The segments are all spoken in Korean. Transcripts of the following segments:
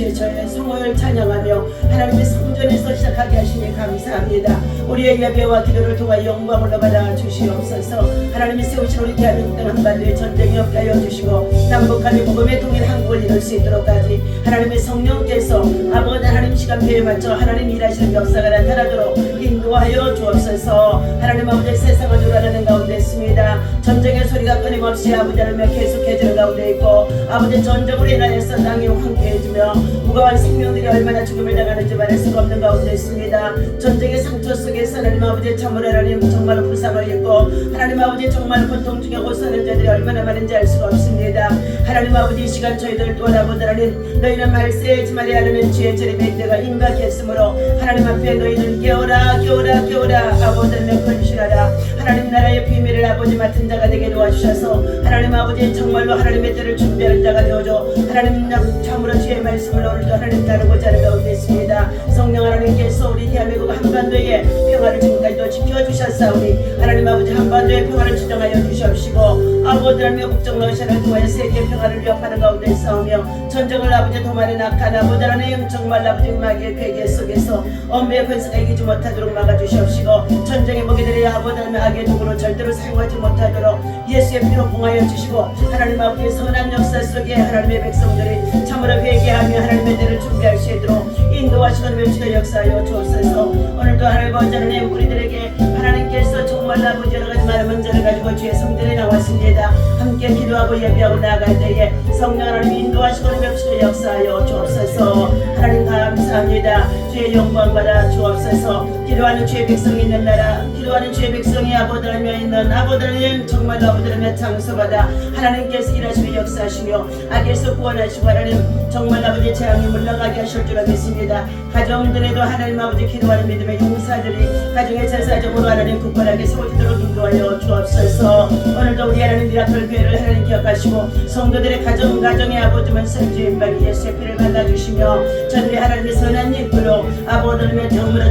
아버지 저의 성호를 찬양하며 하나님의 성전에서 시작하게 하시니 감사합니다. 우리의 예배와 기도를 통하여 영광을 받아 주시옵소서. 하나님이 세우신 우리 대한민국 땅 한반도에 전쟁이 없게 하여 주시고 남북한의 복음의 통일 한국을 이룰 수 있도록까지 하나님의 성령께서 아버지 하나님 시간표에 맞춰 하나님 일하시는 역사가 나타나도록 인도하여 주옵소서. 하나님 아버지 세상을 돌아가는 가운데 있습니다. 전쟁의 소리가 끊임없이 아버지 하나님 계속해지는 가운데 있고 아버지 전쟁으로 인하여서 땅이 황폐해지며 무고한 생명들이 얼마나 죽음을 당하는지 말할 수가 없는 가운데 있습니다. 전쟁의 상처 속에서 하나님 아버지 참으로 하나님 정말 불쌍을 입고 하나님 아버지 정말 고통 중에 고사는 자들이 얼마나 많은지 알 수가 없습니다. 하나님 아버지 이 시간 저희들 또한 아버지 하나님 너희는 말세지 말아야 하는 주의 재림의 때가 임박했으므로 하나님 앞에 너희는 깨어라 깨어라 깨어라 아버지 하나님 건실하라. 하나님 나라의 비밀을 아버지 맡은 자가 되게 도와주셔서 하나님 아버지 정말로 하나님의 때를 준비하는 자가 되어줘 하나님 참으로 주의 말씀을 오늘도 하나님 나누고자 하는 가운데 있습니다. 성령 하나님께서 우리 대한민국 한반도의 평화를 지금까지도 지켜주셨사오니 하나님 아버지 한반도의 평화를 지정하여 주시옵시고 아버지 하나님의 국정 러시아를 통하여 세계 평화를 위협하는 가운데 싸우며 전쟁을 아버지 도마는 악한 아버지 하나님 정말 아버지 마귀의 괴계 속에서 엄배의 권세가 이기지 못하도록 막아주시옵시고 전쟁의 무기들이 아버지 하나님 악의 도구로 절대로 사용하지 못하도록 예수의 피로 봉하여 주시고 하나님 아버지의 선한 역사 속에 하나님의 백성들이 참으로 회개하며 하나님의 때를 준비할 수 있도록 인도하시고 멸치를 역사하여 주옵소서. 오늘도 하나님 아버지 하나님 우리들에게 하나님께서 정말 아버지 여러가지 많은 문제를 가지고 주의 성전에 나왔습니다. 함께 기도하고 예배하고 나아갈 때에 성령 하나님 인도하시고 멸치를 역사하여 주옵소서. 하나님 감사합니다. 주의 영광 받아 주옵소서. 기도하는 주의 백성이 있는 나라 기도하는 주의 백성이 아버지 하나님에 있는 아버지 하나님 정말 아버지 하나님의 장소마다 하나님께서 일하시며 역사하시며 악에서 구원하시고 하나님 정말 아버지 재앙이 물러가게 하실 줄 믿습니다. 가정들에도 하나님 아버지 기도하는 믿음의 용사들이 가정의 제사적으로 하나님 굳건하게 세워지도록 인도하여 주옵소서. 오늘도 우리 하나님 미라클 교회를 하나님 기억하시고 성도들의 가정에 아버지만 선주인발 예수의 피를 발라주시며 저들이 하나님의 선한 일부로 아버지 하나님의 정으로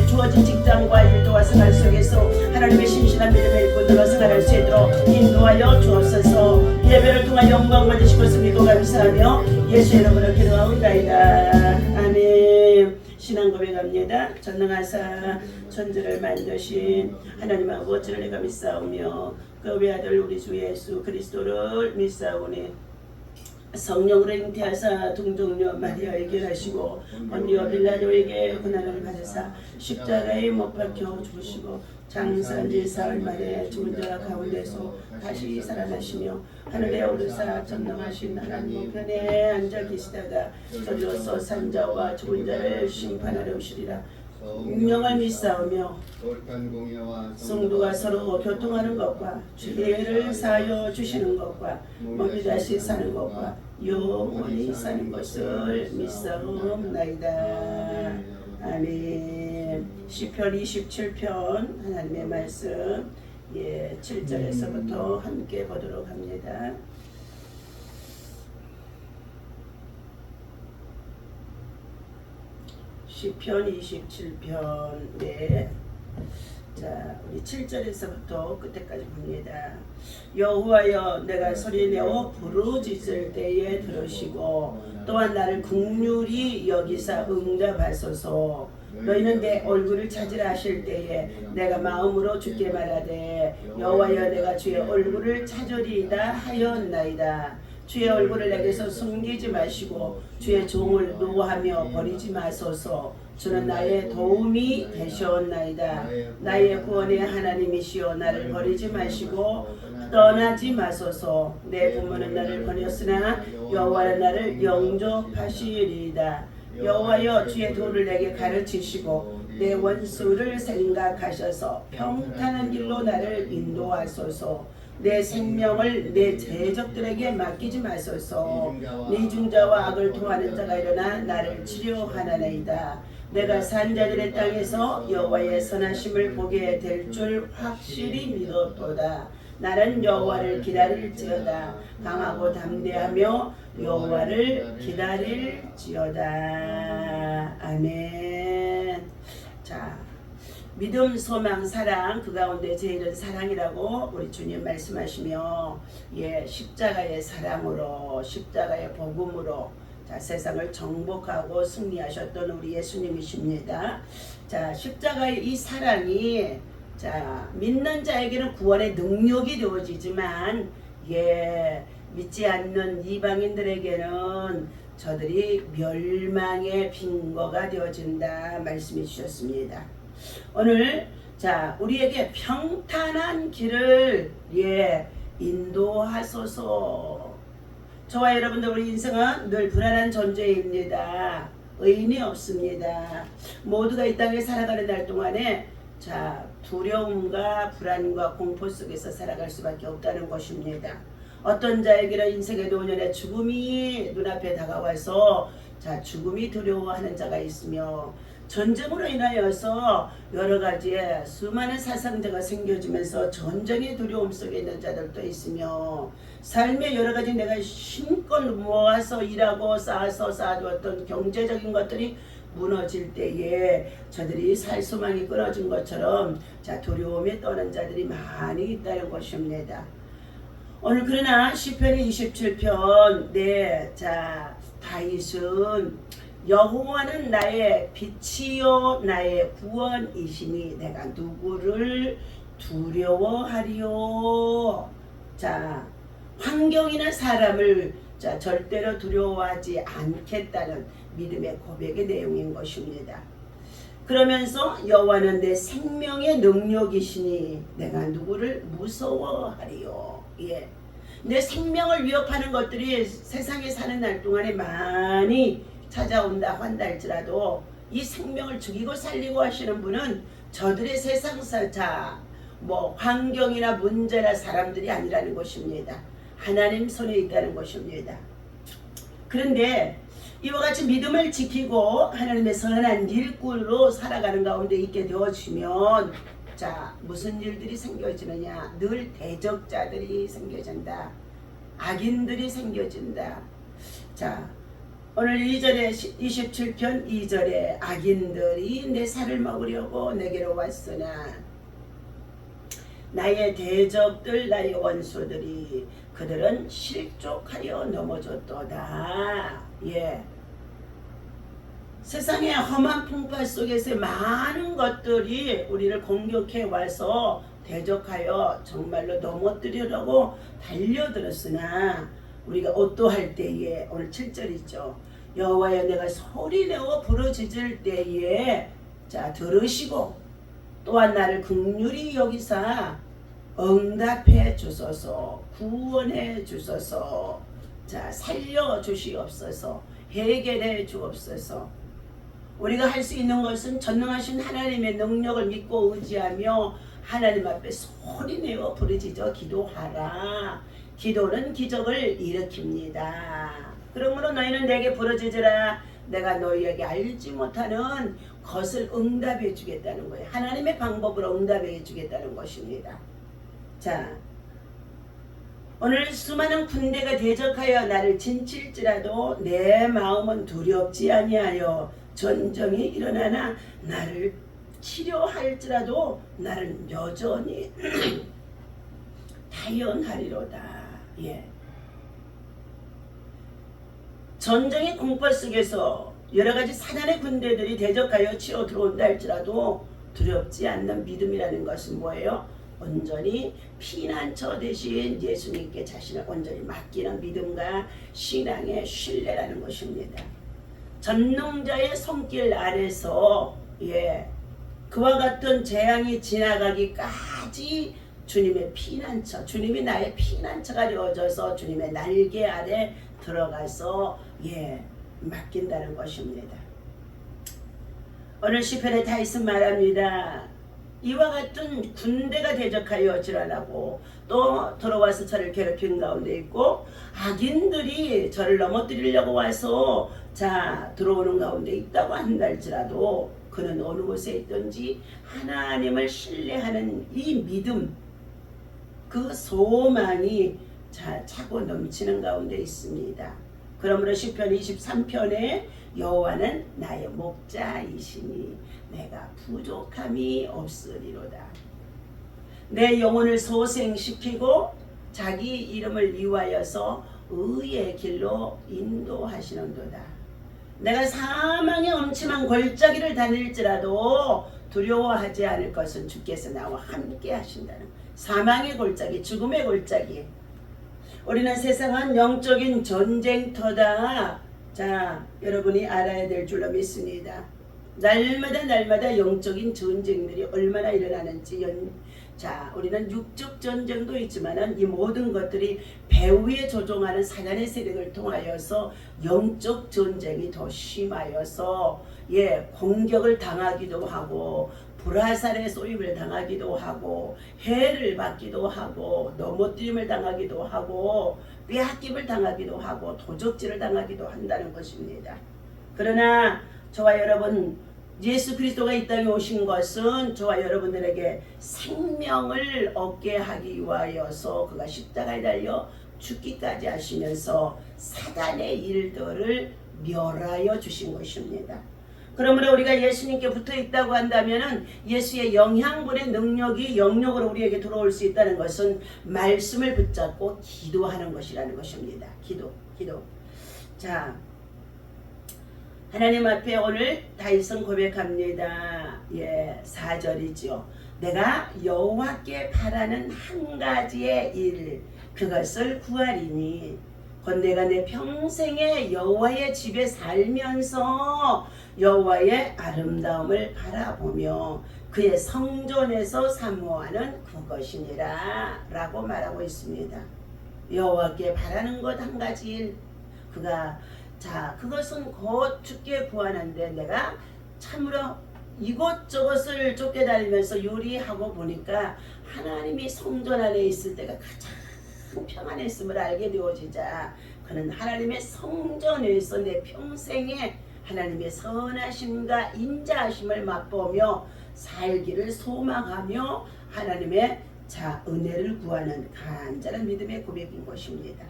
주어진 직장과 일도와 생활 속에서 하나님의 신실한 믿음의 일꾼들로 생활할 수 있도록 인도하여 주옵소서. 예배를 통한 영광 받으시고 믿고 감사하며 예수의 이름으로 기도하옵나이다. 아멘. 신앙 고백합니다. 전능하사 천지를 만드신 하나님 아버지를 내가 믿사오며 그 외아들 우리 주 예수 그리스도를 믿사오니 성령으로 잉태하사 동정녀 마리아에게 하시고 본디오 빌라도에게 고난을 받으사 십자가에 못 박혀 죽으시고 장사지 사흘 만에 죽은 자 가운데서 다시 살아나시며 하늘에 오르사 전능하신 하나님 편에 앉아 계시다가 저리로서 산자와 죽은 자를 심판하려 오시리라. 운명을 믿사오며 성도가 서로 교통하는 것과 죄를 사하여 주시는 것과 몸이 다시 사는 것과 영원히 사는 것을 믿사옵나이다. 아멘. 시편 27편 하나님의 말씀 7절에서부터 함께 보도록 합니다. 시편 27편 자 우리 7절에서부터 끝에까지 봅니다. 여호와여 내가 소리내어 부르짖을 때에 들으시고 또한 나를 긍휼히 여기사 응답하소서. 너희는 내 얼굴을 찾으라 하실 때에 내가 마음으로 주께 말하되 여호와여 내가 주의 얼굴을 찾으리이다 하였나이다. 주의 얼굴을 내게서 숨기지 마시고 주의 종을 노하며 버리지 마소서. 주는 나의 도움이 되셨나이다. 나의 구원의 하나님이시여 나를 버리지 마시고 떠나지 마소서. 내 부모는 나를 버렸으나 여호와는 나를 영접하시리이다. 여호와여 주의 도를 내게 가르치시고 내 원수를 생각하셔서 평탄한 길로 나를 인도하소서. 내 생명을 내 대적들에게 맡기지 마소서. 네 중자와 악을 토하는 자가 일어나 나를 치료하나이다. 내가 산자들의 땅에서 여호와의 선하심을 보게 될 줄 확실히 믿었도다. 나는 여호와를 기다릴지어다. 강하고 담대하며 여호와를 기다릴지어다. 아멘. 자, 믿음, 소망, 사랑 그 가운데 제일은 사랑이라고 우리 주님 말씀하시며 십자가의 사랑으로 십자가의 복음으로 자, 세상을 정복하고 승리하셨던 우리 예수님이십니다. 자, 십자가의 이 사랑이 자, 믿는 자에게는 구원의 능력이 되어지지만 믿지 않는 이방인들에게는 저들이 멸망의 빈거가 되어진다 말씀해 주셨습니다. 오늘 자, 우리에게 평탄한 길을 인도하소서. 저와 여러분들 우리 인생은 늘 불안한 존재입니다. 의인이 없습니다. 모두가 이 땅에 살아가는 날 동안에 자, 두려움과 불안과 공포 속에서 살아갈 수밖에 없다는 것입니다. 어떤 자에게는 인생의 노년에 죽음이 눈앞에 다가와서 자, 죽음이 두려워하는 자가 있으며 전쟁으로 인하여서 여러 가지의 수많은 사상자가 생겨지면서 전쟁의 두려움 속에 있는 자들도 있으며 삶의 여러 가지 내가 힘껏 모아서 일하고 쌓아두었던 경제적인 것들이 무너질 때에 저들이 살 소망이 끊어진 것처럼 자, 두려움에 떠는 자들이 많이 있다는 것입니다. 오늘 그러나 시편 27편 자, 다윗은 여호와는 나의 빛이요 나의 구원이시니 내가 누구를 두려워하리요. 자, 환경이나 사람을 자, 절대로 두려워하지 않겠다는 믿음의 고백의 내용인 것입니다. 그러면서 여호와는 내 생명의 능력이시니 내가 누구를 무서워하리요. 내 생명을 위협하는 것들이 세상에 사는 날 동안에 많이 찾아온다 한달지라도 이 생명을 죽이고 살리고 하시는 분은 저들의 세상사 환경이나 문제나 사람들이 아니라는 것입니다. 하나님 손에 있다는 것입니다. 그런데 이와 같이 믿음을 지키고 하나님의 선한 일꾼으로 살아가는 가운데 있게 되어지면 자, 무슨 일들이 생겨지느냐? 늘 대적자들이 생겨진다. 악인들이 생겨진다. 자, 오늘 2절에 27편 2절에 악인들이 내 살을 먹으려고 내게로 왔으나 나의 대적들 나의 원수들이 그들은 실족하여 넘어졌도다. 세상의 험한 풍파 속에서 많은 것들이 우리를 공격해 와서 대적하여 정말로 넘어뜨리려고 달려들었으나 우리가 어떠할 때에 오늘 7절이죠. 여호와여 내가 소리내어 부르짖을 때에 자, 들으시고 또한 나를 긍휼히 여기사 응답해 주소서. 구원해 주소서. 자, 살려 주시옵소서. 해결해 주옵소서. 우리가 할 수 있는 것은 전능하신 하나님의 능력을 믿고 의지하며 하나님 앞에 소리내어 부르짖어 기도하라. 기도는 기적을 일으킵니다. 그러므로 너희는 내게 부르짖으라. 내가 너희에게 알지 못하는 것을 응답해 주겠다는 거예요. 하나님의 방법으로 응답해 주겠다는 것입니다. 자, 오늘 수많은 군대가 대적하여 나를 진칠지라도 내 마음은 두렵지 아니하여 전쟁이 일어나나 나를 치료할지라도 나는 여전히 다연하리로다. 전쟁의 공포 속에서 여러가지 사단의 군대들이 대적하여 치러 들어온다 할지라도 두렵지 않는 믿음이라는 것은 뭐예요? 온전히 피난처 대신 예수님께 자신을 온전히 맡기는 믿음과 신앙의 신뢰라는 것입니다. 전능자의 손길 아래서 그와 같은 재앙이 지나가기까지 주님의 피난처, 주님이 나의 피난처가 되어져서 주님의 날개 아래 들어가서 맡긴다는 것입니다. 오늘 시편에 다윗은 말합니다. 이와 같은 군대가 대적하여 질환하고 또 들어와서 저를 괴롭히는 가운데 있고 악인들이 저를 넘어뜨리려고 와서 자, 들어오는 가운데 있다고 한달지라도 그는 어느 곳에 있든지 하나님을 신뢰하는 이 믿음, 그 소망이 자, 차고 넘치는 가운데 있습니다. 그러므로 시편 23편에 여호와는 나의 목자이시니 내가 부족함이 없으리로다. 내 영혼을 소생시키고 자기 이름을 위하여서 의의 길로 인도하시는도다. 내가 사망의 엄침한 골짜기를 다닐지라도 두려워하지 않을 것은 주께서 나와 함께 하신다는, 사망의 골짜기, 죽음의 골짜기. 우리는 세상은 영적인 전쟁터다. 자, 여러분이 알아야 될 줄로 믿습니다. 날마다 영적인 전쟁들이 얼마나 일어나는지. 자, 우리는 육적 전쟁도 있지만은 이 모든 것들이 배후에 조종하는 사단의 세력을 통하여서 영적 전쟁이 더 심하여서 공격을 당하기도 하고 불화살에 쏘임을 당하기도 하고 해를 받기도 하고 넘어뜨림을 당하기도 하고 빼앗김을 당하기도 하고 도적질을 당하기도 한다는 것입니다. 그러나 저와 여러분, 예수 그리스도가 이 땅에 오신 것은 저와 여러분들에게 생명을 얻게 하기 위하여서 그가 십자가에 달려 죽기까지 하시면서 사단의 일들을 멸하여 주신 것입니다. 그러므로 우리가 예수님께 붙어 있다고 한다면 예수의 영향분의 능력이 영역으로 우리에게 들어올 수 있다는 것은 말씀을 붙잡고 기도하는 것이라는 것입니다. 기도. 자, 하나님 앞에 오늘 다윗은 고백합니다. 4절이지요. 내가 여호와께 바라는 한 가지의 일, 그것을 구하리니 곧 내가 내 평생에 여호와의 집에 살면서 여호와의 아름다움을 바라보며 그의 성전에서 사모하는 그것이니라 라고 말하고 있습니다. 여호와께 바라는 것 한 가지 일, 그것은 곧 주께 구하는데 내가 참으로 이것저것을 쫓겨다니면서 요리하고 보니까 하나님이 성전 안에 있을 때가 가장 평안했음을 알게 되어지자 그는 하나님의 성전에서 내 평생에 하나님의 선하심과 인자하심을 맛보며 살기를 소망하며 하나님의 은혜를 구하는 간절한 믿음의 고백인 것입니다.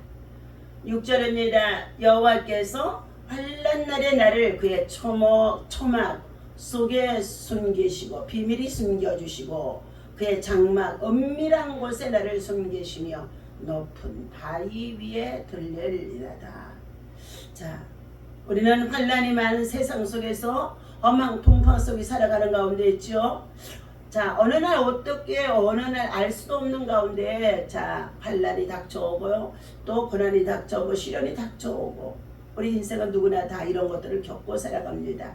6절입니다. 여호와께서 환난날에 나를 그의 초막 속에 숨기시고 비밀히 숨겨주시고 그의 장막 은밀한 곳에 나를 숨기시며 높은 바위 위에 들릴리라다. 자, 우리는 환난이 많은 세상 속에서 험한 풍파 속에 살아가는 가운데 있죠. 자, 어느 날 알 수도 없는 가운데 환난이 닥쳐오고요, 또 고난이 닥쳐오고 시련이 닥쳐오고, 우리 인생은 누구나 다 이런 것들을 겪고 살아갑니다.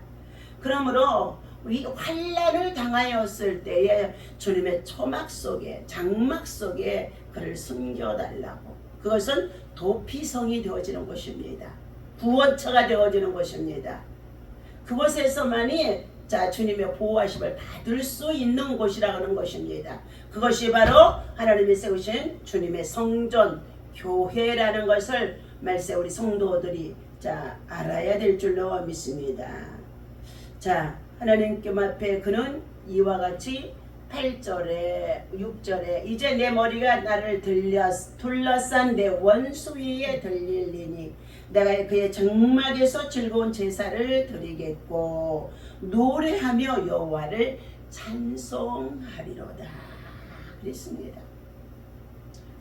그러므로 우리 환난을 당하였을 때에 주님의 초막 속에, 장막 속에 그를 숨겨달라고. 그것은 도피성이 되어지는 것입니다. 구원처가 되어지는 것입니다. 그곳에서만이 주님의 보호하심을 받을 수 있는 곳이라고 하는 것입니다. 그것이 바로 하나님이 세우신 주님의 성전, 교회라는 것을 말세 우리 성도들이 알아야 될 줄로 믿습니다. 하나님께 앞에 그는 이와 같이 8절에 6절에 이제 내 머리가 나를 둘러싼 내 원수 위에 들릴리니 내가 그의 장막에서 즐거운 제사를 드리겠고 노래하며 여호와를 찬송하리로다 그랬습니다.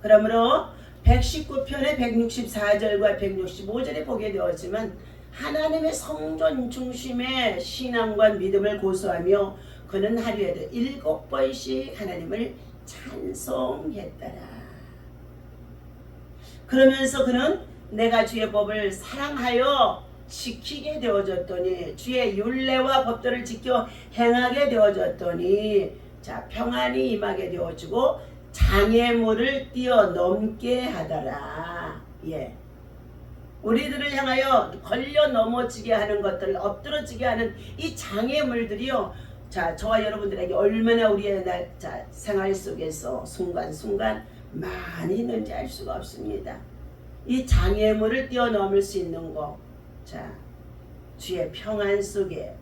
그러므로 119편의 164절과 165절에 보게 되었지만 하나님의 성전 중심의 신앙과 믿음을 고수하며 그는 하루에도 7번씩 하나님을 찬송했더라. 그러면서 그는 내가 주의 법을 사랑하여 지키게 되어졌더니 주의 율례와 법도를 지켜 행하게 되어졌더니 평안이 임하게 되어지고 장애물을 뛰어넘게 하더라. 우리들을 향하여 걸려 넘어지게 하는 것들, 엎드러지게 하는 이 장애물들이요, 저와 여러분들에게 얼마나 우리의 생활 속에서 순간순간 많이 있는지 알 수가 없습니다. 이 장애물을 뛰어넘을 수 있는 것, 주의 평안 속에,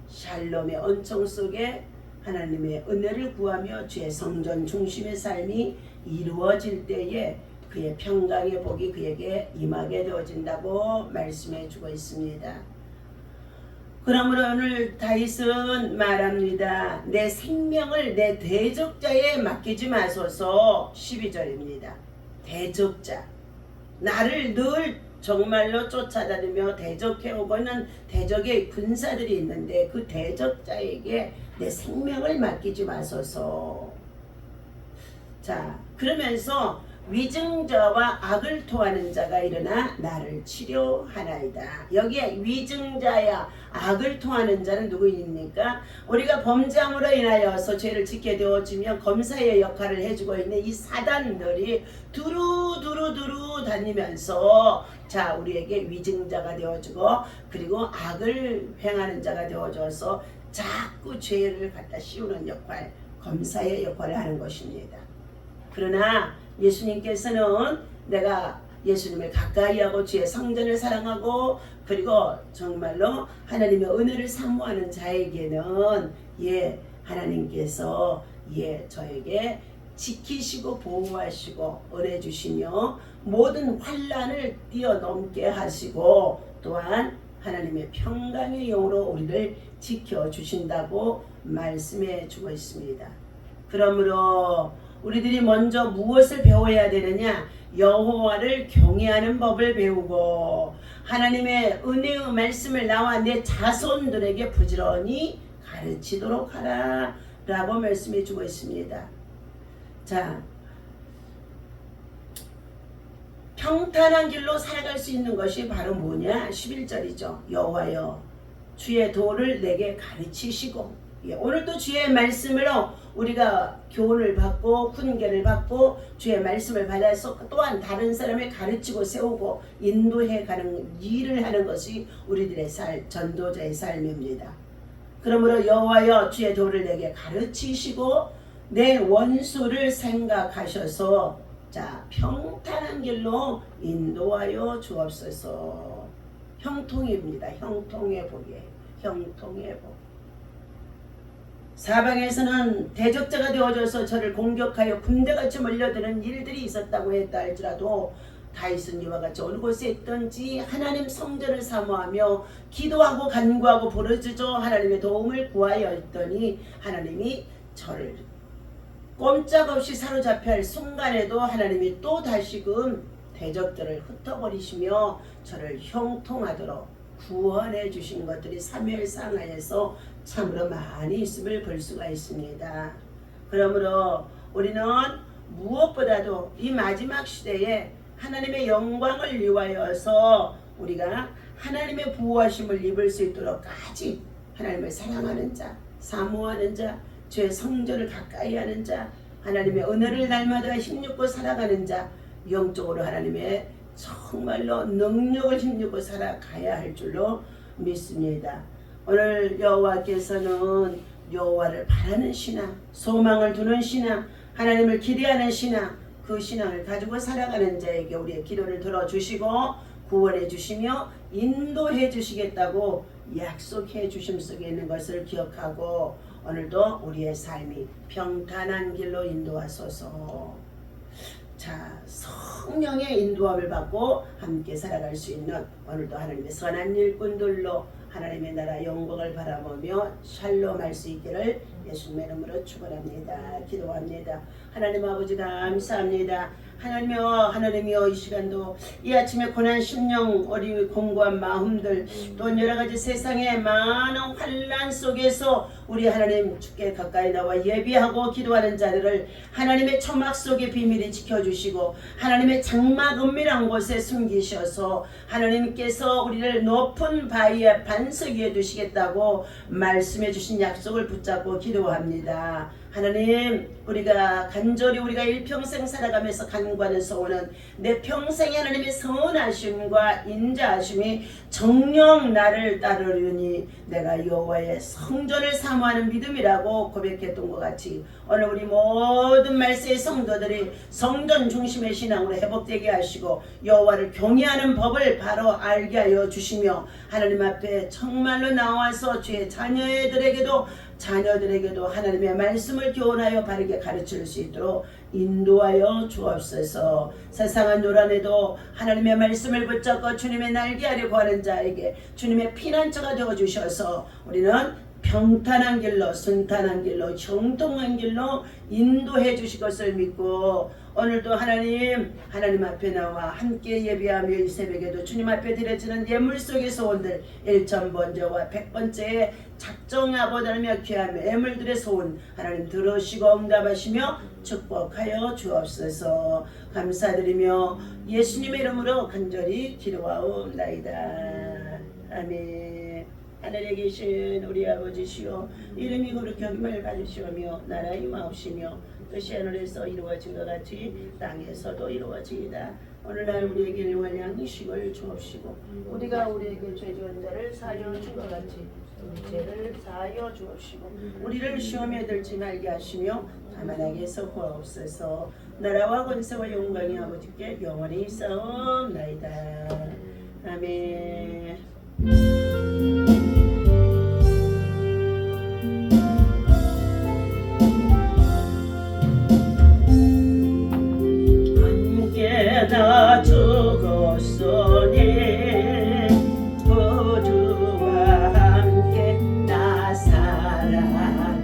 샬롬의 은총 속에 하나님의 은혜를 구하며 주의 성전 중심의 삶이 이루어질 때에 그의 평강의 복이 그에게 임하게 되어진다고 말씀해 주고 있습니다. 그러므로 오늘 다윗은 말합니다. 내 생명을 내 대적자에 맡기지 마소서. 12절입니다. 대적자, 나를 늘 정말로 쫓아다니며 대적해오고 있는 대적의 군사들이 있는데 그 대적자에게 내 생명을 맡기지 마소서. 자, 그러면서 위증자와 악을 토하는 자가 일어나 나를 치료하나이다. 여기에 위증자야 악을 토하는 자는 누구입니까? 우리가 범죄함으로 인하여서 죄를 짓게 되어지면 검사의 역할을 해주고 있는 이 사단들이 두루두루 다니면서 자 우리에게 위증자가 되어주고 그리고 악을 행하는 자가 되어줘서 자꾸 죄를 갖다 씌우는 역할, 검사의 역할을 하는 것입니다. 그러나 예수님께서는 내가 예수님을 가까이 하고 주의 성전을 사랑하고 그리고 정말로 하나님의 은혜를 사모하는 자에게는 하나님께서 저에게 지키시고 보호하시고 은혜 주시며 모든 환난을 뛰어넘게 하시고 또한 하나님의 평강의 영으로 우리를 지켜주신다고 말씀해 주고 있습니다. 그러므로 우리들이 먼저 무엇을 배워야 되느냐? 여호와를 경외하는 법을 배우고 하나님의 은혜의 말씀을 나와 내 자손들에게 부지런히 가르치도록 하라 라고 말씀해 주고 있습니다. 자, 평탄한 길로 살아갈 수 있는 것이 바로 뭐냐? 11절이죠. 여호와여 주의 도를 내게 가르치시고 오늘도 주의 말씀으로 우리가 교훈을 받고 훈계를 받고 주의 말씀을 받아서 또한 다른 사람을 가르치고 세우고 인도해 가는 일을 하는 것이 우리들의 전도자의 삶입니다. 그러므로 여호와여 주의 도를 내게 가르치시고 내 원수를 생각하셔서 자 평탄한 길로 인도하여 주옵소서. 형통입니다. 형통의 복이에요. 형통의 복. 사방에서는 대적자가 되어져서 저를 공격하여 군대같이 몰려드는 일들이 있었다고 했다 할지라도 다윗은 이와 같이 어느 곳에 있든지 하나님 성전을 사모하며 기도하고 간구하고 부르짖어 하나님의 도움을 구하여 했더니 하나님이 저를 꼼짝없이 사로잡혀 할 순간에도 하나님이 또 다시금 대적들을 흩어버리시며 저를 형통하도록 구원해 주신 것들이 사무엘상하에서 참으로 많이 있음을 볼 수가 있습니다. 그러므로 우리는 무엇보다도 이 마지막 시대에 하나님의 영광을 위하여서 우리가 하나님의 보호하심을 입을 수 있도록까지 하나님을 사랑하는 자, 사모하는 자, 주의 성전을 가까이 하는 자, 하나님의 은혜를 날마다 힘입고 살아가는 자, 영적으로 하나님의 정말로 능력을 힘입고 살아가야 할 줄로 믿습니다. 오늘 여호와께서는 여호와를 바라는 신앙, 소망을 두는 신앙, 하나님을 기대하는 신앙, 그 신앙을 가지고 살아가는 자에게 우리의 기도를 들어주시고 구원해 주시며 인도해 주시겠다고 약속해 주심 속에 있는 것을 기억하고 오늘도 우리의 삶이 평탄한 길로 인도하소서. 자, 성령의 인도함을 받고 함께 살아갈 수 있는 오늘도 하나님의 선한 일꾼들로 하나님의 나라 영광을 바라보며 샬롬할 수 있기를 예수님의 이름으로 축원합니다. 기도합니다. 하나님 아버지 감사합니다. 하나님이여 이 시간도 이 아침에 고난 심령 우리 공고한 마음들 또 여러가지 세상의 많은 환난 속에서 우리 하나님 주께 가까이 나와 예비하고 기도하는 자들을 하나님의 초막 속에 비밀히 지켜주시고 하나님의 장막 은밀한 곳에 숨기셔서 하나님께서 우리를 높은 바위에 반석 위에 두시겠다고 말씀해 주신 약속을 붙잡고 기도합니다. 하나님 우리가 간절히 우리가 일평생 살아가면서 간구하는 소원은 내 평생에 하나님의 선하심과 인자하심이 정녕 나를 따르려니 내가 여호와의 성전을 사모하는 믿음이라고 고백했던 것 같이 오늘 우리 모든 말세의 성도들이 성전 중심의 신앙으로 회복되게 하시고 여호와를 경외하는 법을 바로 알게 하여 주시며 하나님 앞에 정말로 나와서 주의 자녀들에게도 하나님의 말씀을 교훈하여 바르게 가르칠 수 있도록 인도하여 주옵소서. 세상은 요란해도 하나님의 말씀을 붙잡고 주님의 날개 아래 구하는 자에게 주님의 피난처가 되어주셔서 우리는 평탄한 길로 순탄한 길로 형통한 길로 인도해 주실 것을 믿고 오늘도 하나님 앞에 나와 함께 예배하며 이 새벽에도 주님 앞에 드려지는 예물 속에서 온들 1,000번째와 100번째의 작정하고다며 귀하며 예물들의 소원 하나님 들으시고 응답하시며 축복하여 주옵소서. 감사드리며 예수님의 이름으로 간절히 기도하옵나이다. 아멘. 하늘에 계신 우리 아버지시여, 이름이 거룩히 여김을 받으시오며 나라 임하옵시며 뜻이 하늘에서 이루어진 것 같이 땅에서도 이루어지이다. 오늘날 우리에게 일용할 양식을 주옵시고 우리가 우리에게 죄 지은 자를 사하여 준 것 같이 우리 죄를 사하여 주옵시고 우리를 시험에 들지 말게 하시며 다만 악에서 구하옵소서. 나라와 권세와 영광이 아버지께 영원히 있사옵나이다. 아멘. 나 죽었으니 구주와 함께 나 살아가리.